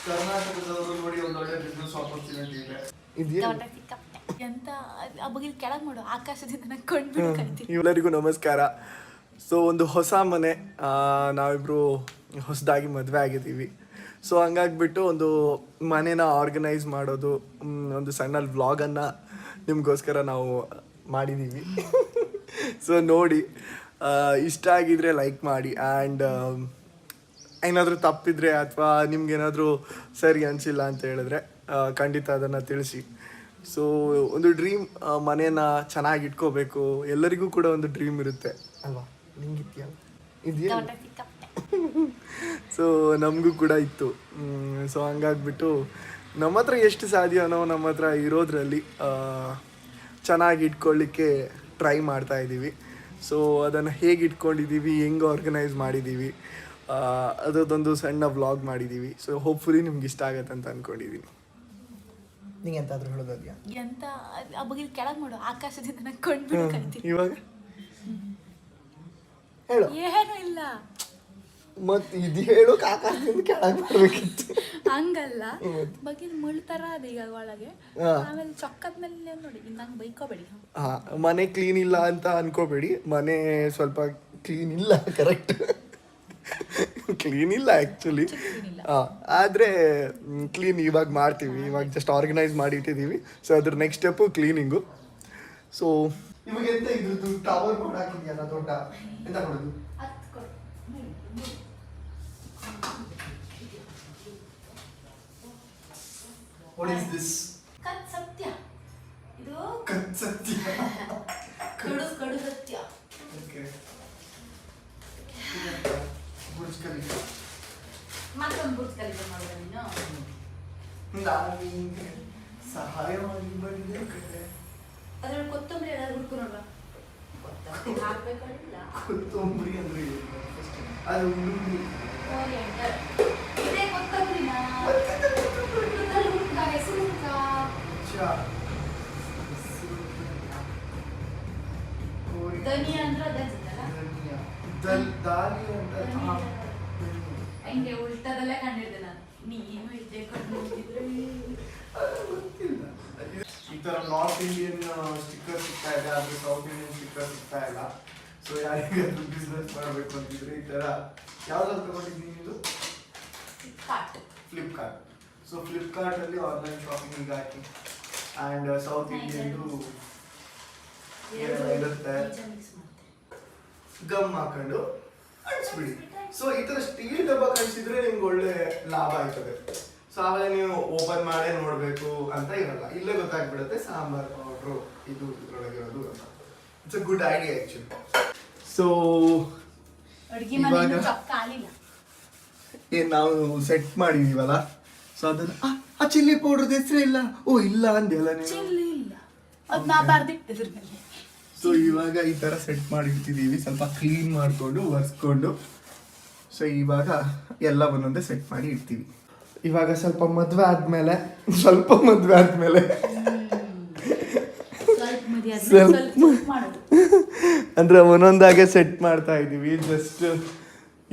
ಕರ್ನಾಟಕದವರು ನೋಡಿ ಒಂದು ಒಳ್ಳೆ ಬಿಸ್ನೆಸ್ ಆಪರ್ಚುನಿಟಿ ಇದೆ. ಎಂತ ಅಬ್ಬಗಿಲ್ ಕೆಳಗೆ ನೋಡು ಆಕಾಶದಿಂದ ಕೊಂಡ್ಬಿಟ್ಟು ಕರಿತೀನಿ. ಎಲ್ಲರಿಗೂ ನಮಸ್ಕಾರ. ಸೊ ಒಂದು ಹೊಸ ಮನೆ, ನಾವಿಬ್ರು ಹೊಸದಾಗಿ ಮದುವೆ ಆಗಿದ್ದೀವಿ. ಸೊ ಹಂಗಾಗ್ಬಿಟ್ಟು ಒಂದು ಮನೇನ ಆರ್ಗನೈಸ್ ಮಾಡೋದು, ಒಂದು ಸಣ್ಣ ವ್ಲಾಗನ್ನು ನಿಮಗೋಸ್ಕರ ನಾವು ಮಾಡಿದ್ದೀವಿ. ಸೊ ನೋಡಿ, ಇಷ್ಟ ಆಗಿದ್ರೆ ಲೈಕ್ ಮಾಡಿ, ಆ್ಯಂಡ್ ಏನಾದರೂ ತಪ್ಪಿದ್ರೆ ಅಥವಾ ನಿಮ್ಗೇನಾದರೂ ಸರಿ ಅನಿಸಿಲ್ಲ ಅಂತ ಹೇಳಿದ್ರೆ ಖಂಡಿತ ಅದನ್ನು ತಿಳಿಸಿ. ಸೊ ಒಂದು ಡ್ರೀಮ್, ಮನೇನ ಚೆನ್ನಾಗಿ ಇಟ್ಕೋಬೇಕು. ಎಲ್ಲರಿಗೂ ಕೂಡ ಒಂದು ಡ್ರೀಮ್ ಇರುತ್ತೆ ಅಲ್ವಾ? ಇದೆಯಾ? ಸೊ ನಮಗೂ ಕೂಡ ಇತ್ತು. ಸೊ ಹಂಗಾಗ್ಬಿಟ್ಟು ನಮ್ಮ ಹತ್ರ ಎಷ್ಟು ಸಾಧ್ಯನೋ ನಮ್ಮ ಹತ್ರ ಇರೋದ್ರಲ್ಲಿ ಚೆನ್ನಾಗಿ ಇಟ್ಕೊಳ್ಳಿಕ್ಕೆ ಟ್ರೈ ಮಾಡ್ತಾ ಇದ್ದೀವಿ. ಸೊ ಅದನ್ನು ಹೇಗೆ ಇಟ್ಕೊಂಡಿದ್ದೀವಿ, ಹೆಂಗೆ ಆರ್ಗನೈಸ್ ಮಾಡಿದ್ದೀವಿ, ಅದೊಂದು ಸಣ್ಣ ವ್ಲಾಗ್ ಮಾಡಿದ್ದೀವಿ. ಸೊ ಹೋಪ್ಫುಲಿ ನಿಮ್ಗೆ ಇಷ್ಟ ಆಗತ್ತೆ ಅಂತ ಅಂದ್ಕೊಂಡಿದ್ದೀನಿ. ನಿಂಗೆ ಎಂತಾದ್ರೂ ಹೇಳೋದಲ್ಲ? ಎಂತ ಅಬ್ಬಗಿಲ್ ಕೆಳಗೆ ನೋಡು ಆಕಾಶದಿಂದ ಕೊಂಡ್ಬಿಟ್ಟು ಕರಿತೀನಿ. ಇವಾಗ ಹೇಳು. ಏನೂ ಇಲ್ಲ, ಮತ್ತೆ ಇದು ಹೇಳೋಕೆ ಆಕಾಶದಿಂದ ಕೆಳಗೆ ಮಾಡಬೇಕಿತ್ತು. ಹಂಗಲ್ಲ, ಬಗಿಲ್ ಮುಳ್ತರ ಅದ ಈಗ ಒಳಗೆ. ಆಮೇಲೆ ಚೊಕ್ಕದ್ಮೇಲೆ ನೋಡಿ, ನಂಗೆ ಬೈಕೋಬೇಡಿ. ಮನೆ ಕ್ಲೀನ್ ಇಲ್ಲ ಅಂತ ಅನ್ಕೋಬೇಡಿ. ಮನೆ ಸ್ವಲ್ಪ ಕ್ಲೀನ್ ಇಲ್ಲ, ಕರೆಕ್ಟ್ ಕ್ಲೀನ್ ಇಲ್ಲ ಆ್ಯಕ್ಚುಲಿ. ಆದರೆ ಕ್ಲೀನ್ ಇವಾಗ ಮಾಡ್ತೀವಿ. ಇವಾಗ ಜಸ್ಟ್ ಆರ್ಗನೈಸ್ ಮಾಡಿ ಇಟ್ಟಿದ್ದೀವಿ. ಸೊ ಅದ್ರ ನೆಕ್ಸ್ಟ್ ಸ್ಟೆಪ್ಪು ಕ್ಲೀನಿಂಗು. ಸೊ ಇವಾಗ ಎಂತ ಇದ್ರದ್ದು ಟವರ್ ಕೂಡ ಹಾಕಿದ್ಯಲ್ಲ ದೊಡ್ಡ, ಎಂತ ಮಾಡೋದು? What is this? ಕತ್ ಸತ್ಯ ಇದು. ಕತ್ ಸತ್ಯ. ಕಡು ಸತ್ಯ. ಓಕೆ. Burj Khalifa. ಮತ್ತೊಂದು ಬುರ್ಜ್ ಖಲೀಫಾ ಮಾಡೋದ ನೀನು? ನಾನು ನಿಂಗೆ ಸಹಾಯ ಮಾಡಿ ಬಂದಿದ್ದೆ ಕಡೆ. ಅದ್ರಲ್ಲಿ ಕೊತ್ತಂಬರಿ ಎಲ್ಲ ಹುಡ್ಕೊಳಲ್ಲ. ಕೊತ್ತಂಬರಿ ಹಾಕ್ಬೇಕಾಗಿಲ್ಲ. ಕೊತ್ತಂಬರಿ ಅಂದ್ರೆ ಅದು ಉಳ್ಳುಳ್ಳಿ. ಕೋರಿಯಂಡರ್. ಇದೇ ಕೊತ್ತಂಬರಿನ ಹೆಸರು ಧನಿಯಾ ಅಂದ್ರೆ ದಾಲಿ ಅಂತ ಹಂಗೆ ಉಲ್ಟದಲ್ಲೇ ಕಂಡಿದ್ದೆ ನಾನು. ನೀನು ಇದ್ದೇ ಕಂಡಿದ್ರೆ ಈ ತರ ನಾರ್ತ್ ಇಂಡಿಯನ್ ಸ್ಟಿಕ್ಕರ್ ಸಿಗ್ತಾ ಇದೆ, ಆದ್ರೆ ಸೌತ್ ಇಂಡಿಯನ್ ಸ್ಟಿಕ್ಕರ್ ಸಿಗ್ತಾ ಇಲ್ಲ. ಸೊ ಯಾರಿಗಾದ್ರೂ ಬಿಸ್ನೆಸ್ ಮಾಡಬೇಕು ಅಂತಿದ್ರೆ ಈ ತರ ಯಾವ್ದಾದ್ರು ತಗೊಂಡಿದ್ದೀನಿ ಇದು? ಫ್ಲಿಪ್ಕಾರ್ಟ್. ಸೊ ಫ್ಲಿಪ್ಕಾರ್ಟ್ ಅಲ್ಲಿ ಆನ್ಲೈನ್ ಶಾಪಿಂಗ್ ಹಾಕಿ ಆ್ಯಂಡ್ ಸೌತ್ ಇಂಡಿಯನ್ದು ಇರುತ್ತೆ, ಗಮ್ ಹಾಕೊಂಡು ಅಂಟಿಸ್ಬಿಡಿ. ಸೊ ಈ ತರ ಸ್ಟೀಲ್ ಡಬ್ಬ ಕಳಿಸಿದ್ರೆ ನಿಮ್ಗೆ ಒಳ್ಳೆ ಲಾಭ ಆಯ್ತದೆ. ಸೊ ಆಮೇಲೆ ನೀವು ಓಪನ್ ಮಾಡೇ ನೋಡ್ಬೇಕು ಅಂತ ಇರಲ್ಲ, ಇಲ್ಲೇ ಗೊತ್ತಾಗ್ಬಿಡುತ್ತೆ ಸಾಂಬಾರ್ ಪೌಡ್ರು ಇದು ಇದ್ರೊಳಗಿರೋದು ಅಂತ. It's a good idea actually. So ಇವಾಗ ಏನು ನಾವು ಸೆಟ್ ಮಾಡಿದೀವಲ್ಲ, ಸೊ ಅದನ್ನ ಆ ಚಿಲ್ಲಿ ಪೌಡರ್ದ ಹೆಸರೇ ಇಲ್ಲ. ಓ ಇಲ್ಲ ಅಂದೆಲ್ಲ ನೀವು. ಸೊ ಇವಾಗ ಈ ತರ ಸೆಟ್ ಮಾಡಿರ್ತಿದೀವಿ, ಸ್ವಲ್ಪ ಕ್ಲೀನ್ ಮಾಡ್ಕೊಂಡು ಒರೆಸ್ಕೊಂಡು. ಸೊ ಇವಾಗ ಎಲ್ಲ ಒಂದೊಂದೇ ಸೆಟ್ ಮಾಡಿ ಇಡ್ತೀವಿ. ಇವಾಗ ಸ್ವಲ್ಪ ಮದ್ವೆ ಆದ್ಮೇಲೆ ಅಂದ್ರೆ ಒಂದೊಂದಾಗೆ ಸೆಟ್ ಮಾಡ್ತಾ ಇದ್ದೀವಿ. ಜಸ್ಟ್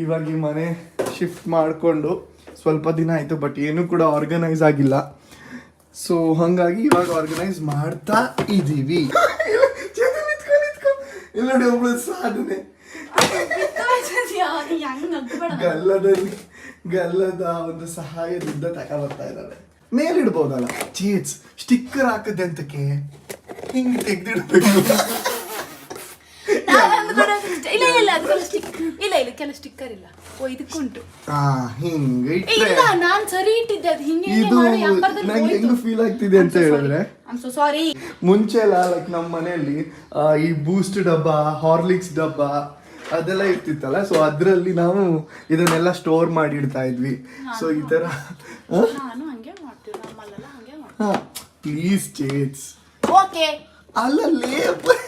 ಇವಾಗ ಈ ಮನೆ ಶಿಫ್ಟ್ ಮಾಡಿಕೊಂಡು ಸ್ವಲ್ಪ ದಿನ ಆಯಿತು, ಬಟ್ ಏನೂ ಕೂಡ ಆರ್ಗನೈಸ್ ಆಗಿಲ್ಲ. ಸೊ ಹಾಗಾಗಿ ಇವಾಗ ಆರ್ಗನೈಸ್ ಮಾಡ್ತಾ ಇದ್ದೀವಿ. ಇಲ್ಲ ನೋಡಿ, ಒಬ್ಳು ಸಾಧನೆ ಗಲ್ಲದ ಒಂದು ಸಹಾಯದಿಂದ ತಗೊಬರ್ತಾ ಇದ್ದಾಳೆ. ಮೇಲಿಡ್ಬೋದಲ್ಲ ಚೇಟ್ಸ್, ಸ್ಟಿಕ್ಕರ್ ಹಾಕದೆ ಅಂತಕ್ಕೆ ಹಿಂಗೆ ತೆಗ್ದಿಡ್ಬೇಕು. ಕೆಲ ಸ್ಟಿಕ್ಕರ್ ಇಲ್ಲ. ಓ ಇದಕ್ಕುಂಟು. ಹಿಂಗೆ ನಾನು ಸರಿ ಇಟ್ಟಿದ್ದೆ, ಅದು ಹಿಂಗೆ ಇದು ನಂಗೆ ಹೆಂಗ್ ಫೀಲ್ ಆಗ್ತಿದೆ ಅಂತ ಹೇಳಿದ್ರೆ, ಸಾರಿ, ಮುಂಚೆ ಎಲ್ಲ ಲೈಕ್ ನಮ್ಮ ಮನೆಯಲ್ಲಿ ಈ ಬೂಸ್ಟ್ ಡಬ್ಬ, ಹಾರ್ಲಿಕ್ಸ್ ಡಬ್ಬ ಅದೆಲ್ಲ ಇರ್ತಿತ್ತಲ್ಲ. ಸೊ ಅದ್ರಲ್ಲಿ ನಾವು ಇದನ್ನೆಲ್ಲ ಸ್ಟೋರ್ ಮಾಡಿ ಇಡ್ತಾ ಇದ್ವಿ. ಸೊ ಈ ತರ ಪ್ಲೀಸ್ ಚೇಟ್ಸ್. ಓಕೆ ಅಲ್ಲ ಲೇಬಲ್,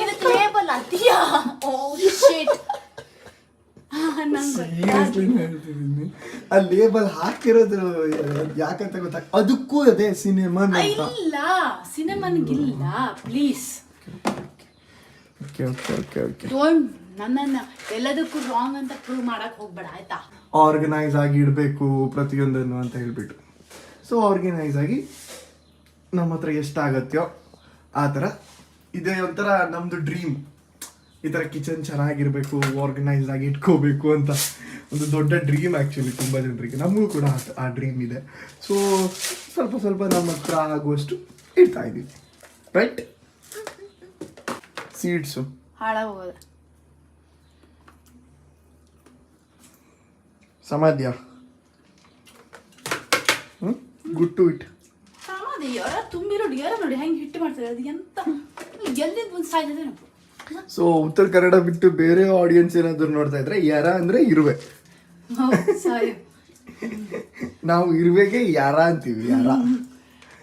ಇದಕ್ಕೆ ಲೇಬಲ್ ಅಂತೀಯಾ? ಓ ಶಿಟ್, ಸೀರಿಯಸ್ಲಿ ಹೇಳ್ತಿದ್ದೀನಿ. ಆ ಲೇಬಲ್ ಹಾಕಿರೋದು ಯಾಕಂತ ಗೊತ್ತಾಗ, ಅದಕ್ಕೂ ಅದೇ ಸಿನಿಮಾ ಇಲ್ಲ, ಸಿನಿಮಾನಿಗಿಲ್ಲ please. Okay okay okay okay. ನನ್ನನ್ನು ಎಲ್ಲದಕ್ಕೂ ರಾಂಗ್ ಅಂತ ಪ್ರೂವ್ ಮಾಡಕ್ ಹೋಗ್ಬೇಡ ಆಯ್ತಾ. ಆರ್ಗನೈಸ್ ಆಗಿ ಇಡಬೇಕು ಪ್ರತಿಯೊಂದನ್ನು ಅಂತ ಹೇಳ್ಬಿಟ್ಟು. ಸೊ ಆರ್ಗನೈಸ್ ಆಗಿ ನಮ್ಮ ಹತ್ರ ಎಷ್ಟಾಗತ್ತೆಯೋ ಆ ಥರ. ಇದೇ ಒಂಥರ ನಮ್ಮದು ಡ್ರೀಮ್, ಈ ಥರ ಕಿಚನ್ ಚೆನ್ನಾಗಿರಬೇಕು, ಆರ್ಗನೈಸ್ ಆಗಿ ಇಟ್ಕೋಬೇಕು ಅಂತ ಒಂದು ದೊಡ್ಡ ಡ್ರೀಮ್ ಆ್ಯಕ್ಚುಲಿ ತುಂಬ ಜನರಿಗೆ. ನಮಗೂ ಕೂಡ ಆ ಡ್ರೀಮ್ ಇದೆ. ಸೊ ಸ್ವಲ್ಪ ಸ್ವಲ್ಪ ನಮ್ಮ ಹತ್ರ ಆಗುವಷ್ಟು ಇಡ್ತಾ ಇದ್ದೀವಿ, ರೈಟ್? ಸೀಡ್ಸು ಹಾಳಾಗೋದ ಸಮಾಧ್ಯ, ಗುಡ್ ಟು ಇಟ್. ಸಮಾಧಿ ಯಾರ ತುಂಬಿರೋ ಡಿಯರ ನೋಡಿ ಹೆಂಗೆ ಹಿಟ್ಟು ಮಾಡ್ತಾರೆ, ಅದು ಎಂತ ಎಲ್ಲಿಂದ ಒಂದು ಸಾಯ್ತದೆ. ಸೊ ಉತ್ತರ ಕನ್ನಡ ಬಿಟ್ಟು ಬೇರೆ ಆಡಿಯನ್ಸ್ ಏನಾದ್ರು ನೋಡ್ತಾ ಇದ್ರೆ ಯಾರ ಅಂದ್ರೆ ಇರುವೆ. ಸಾರಿ, ನಾವು ಇರುವೆಗೆ ಯಾರ ಅಂತೀವಿ, ಯಾರ.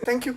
Thank you.